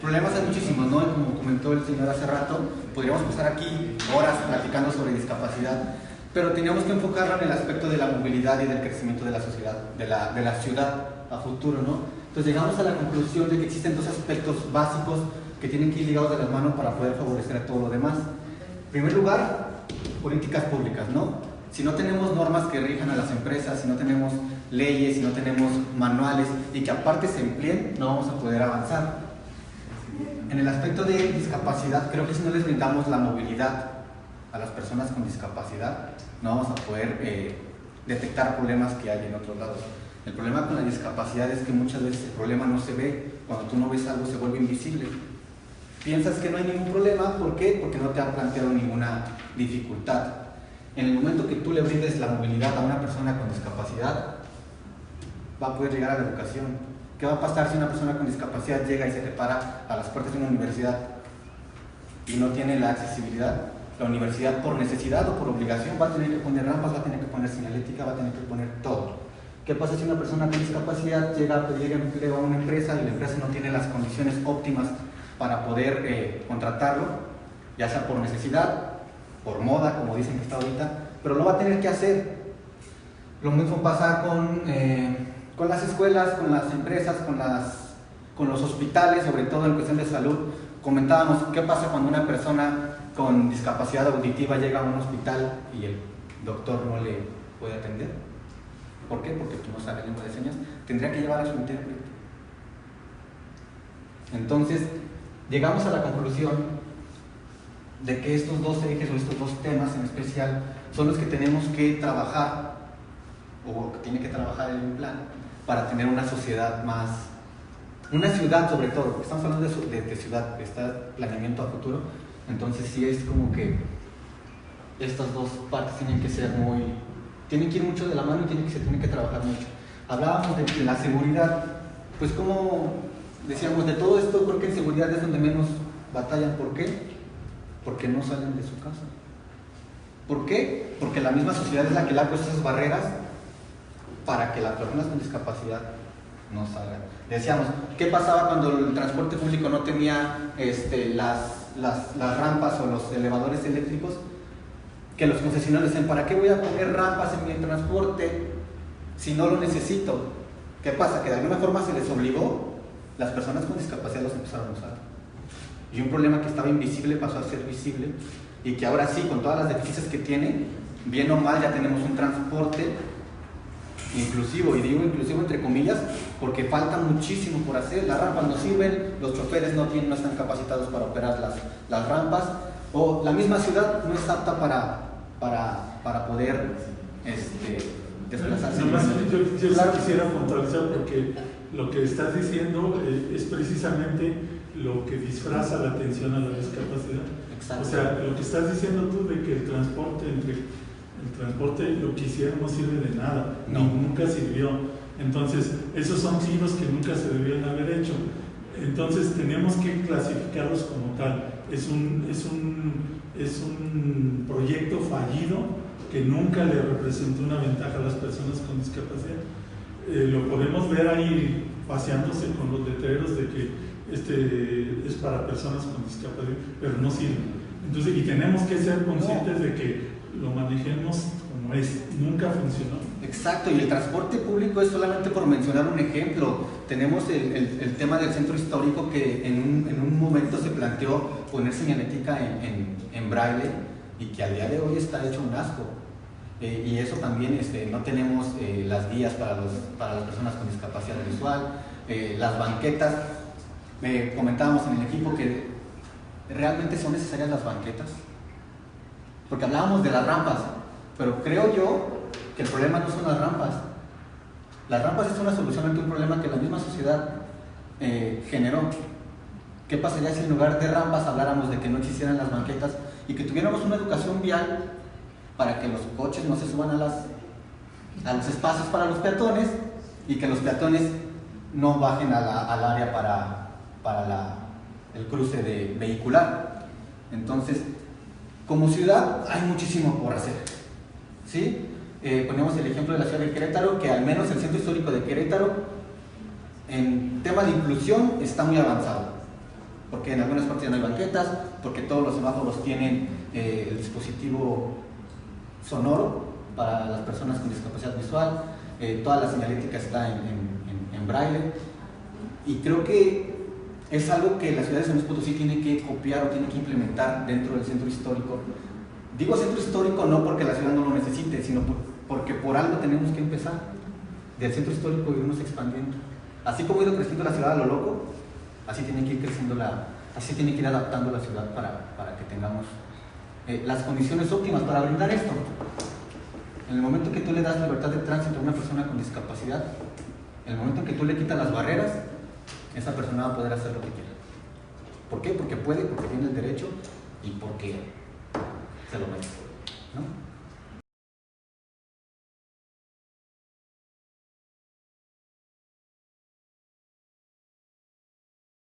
Problemas hay muchísimos, ¿no? Como comentó el señor hace rato, podríamos pasar aquí horas platicando sobre discapacidad, pero teníamos que enfocarlo en el aspecto de la movilidad y del crecimiento de la sociedad, de la ciudad a futuro, ¿no? Entonces llegamos a la conclusión de que existen dos aspectos básicos que tienen que ir ligados de las manos para poder favorecer a todo lo demás. En primer lugar, políticas públicas, ¿no? Si no tenemos normas que rijan a las empresas, si no tenemos leyes, si no tenemos manuales y que aparte se empleen, no vamos a poder avanzar. En el aspecto de discapacidad, creo que si no les brindamos la movilidad a las personas con discapacidad, no vamos a poder detectar problemas que hay en otros lados. El problema con la discapacidad es que muchas veces el problema no se ve. Cuando tú no ves algo se vuelve invisible. Piensas que no hay ningún problema, ¿por qué? Porque no te han planteado ninguna dificultad. En el momento que tú le brindes la movilidad a una persona con discapacidad, va a poder llegar a la educación. ¿Qué va a pasar si una persona con discapacidad llega y se prepara a las puertas de una universidad y no tiene la accesibilidad? La universidad, por necesidad o por obligación, va a tener que poner rampas, va a tener que poner señalética, va a tener que poner todo. ¿Qué pasa si una persona con discapacidad llega a pedir empleo a una empresa y la empresa no tiene las condiciones óptimas para poder contratarlo, ya sea por necesidad, por moda, como dicen que está ahorita, pero lo va a tener que hacer? Lo mismo pasa con las escuelas, con las empresas, con los hospitales, sobre todo en cuestión de salud. Comentábamos, ¿qué pasa cuando una persona con discapacidad auditiva llega a un hospital y el doctor no le puede atender? ¿Por qué? Porque tú no sabes lengua de señas. Tendría que llevar a su intérprete. Entonces, llegamos a la conclusión de que estos dos ejes o estos dos temas en especial son los que tenemos que trabajar, o que tiene que trabajar el plan, para tener una sociedad más, una ciudad sobre todo, porque estamos hablando de ciudad, está planeamiento a futuro. Entonces sí es como que estas dos partes tienen que ser tienen que ir mucho de la mano y se tiene que trabajar mucho. Hablábamos de la seguridad, pues como decíamos, de todo esto creo que en seguridad es donde menos batallan. ¿Por qué? Porque no salen de su casa. ¿Por qué? Porque la misma sociedad es la que le ha puesto esas barreras para que las personas con discapacidad no salgan. Decíamos, ¿qué pasaba cuando el transporte público no tenía las rampas o los elevadores eléctricos? Que los concesionarios decían, ¿para qué voy a poner rampas en mi transporte si no lo necesito? ¿Qué pasa? Que de alguna forma se les obligó, las personas con discapacidad los empezaron a usar. Y un problema que estaba invisible pasó a ser visible, y que ahora sí, con todas las deficiencias que tiene, bien o mal ya tenemos un transporte inclusivo, y digo inclusivo entre comillas, porque falta muchísimo por hacer. Las rampas no sirven, los choferes no están capacitados para operar las rampas, o la misma ciudad no es apta para poder desplazarse. Yo claro, quisiera puntualizar, porque lo que estás diciendo es precisamente lo que disfraza la atención a la discapacidad. Exacto. O sea, lo que estás diciendo tú de que el transporte lo que hicieron no sirve de nada, no. Nunca sirvió. Entonces, esos son signos que nunca se debían haber hecho. Entonces, tenemos que clasificarlos como tal. Es un proyecto fallido que nunca le representó una ventaja a las personas con discapacidad. Lo podemos ver ahí paseándose con los letreros de que es para personas con discapacidad, pero no sirve. Entonces, y tenemos que ser conscientes de que lo manejemos como es, nunca funcionó. Exacto, y el transporte público es solamente por mencionar un ejemplo. Tenemos el tema del centro histórico, que en un momento se planteó poner señalética en braille, y que al día de hoy está hecho un asco. Y eso también, no tenemos las guías para las personas con discapacidad visual, las banquetas. Comentábamos en el equipo que realmente son necesarias las banquetas, porque hablábamos de las rampas, pero creo yo que el problema no son las rampas. Las rampas es una solución ante un problema que la misma sociedad generó. ¿Qué pasaría si en lugar de rampas habláramos de que no existieran las banquetas y que tuviéramos una educación vial para que los coches no se suban a los espacios para los peatones, y que los peatones no bajen al área para el cruce vehicular? Entonces, como ciudad hay muchísimo por hacer, ¿sí? Ponemos el ejemplo de la ciudad de Querétaro, que al menos el centro histórico de Querétaro en tema de inclusión está muy avanzado. porque en algunas partes ya no hay banquetas, porque todos los semáforos tienen el dispositivo sonoro para las personas con discapacidad visual, toda la señalética está en braille, y creo que es algo que la ciudad de San Luis Potosí tiene que copiar o tiene que implementar dentro del centro histórico. Digo centro histórico no porque la ciudad no lo necesite, sino porque por algo tenemos que empezar. Del centro histórico irnos expandiendo. Así como ha ido creciendo la ciudad a lo loco, así tiene que ir creciendo así tiene que ir adaptando la ciudad para que tengamos las condiciones óptimas para brindar esto. En el momento que tú le das libertad de tránsito a una persona con discapacidad, en el momento que tú le quitas las barreras, esa persona va a poder hacer lo que quiera. ¿Por qué? Porque puede, porque tiene el derecho y porque se lo merece, ¿no?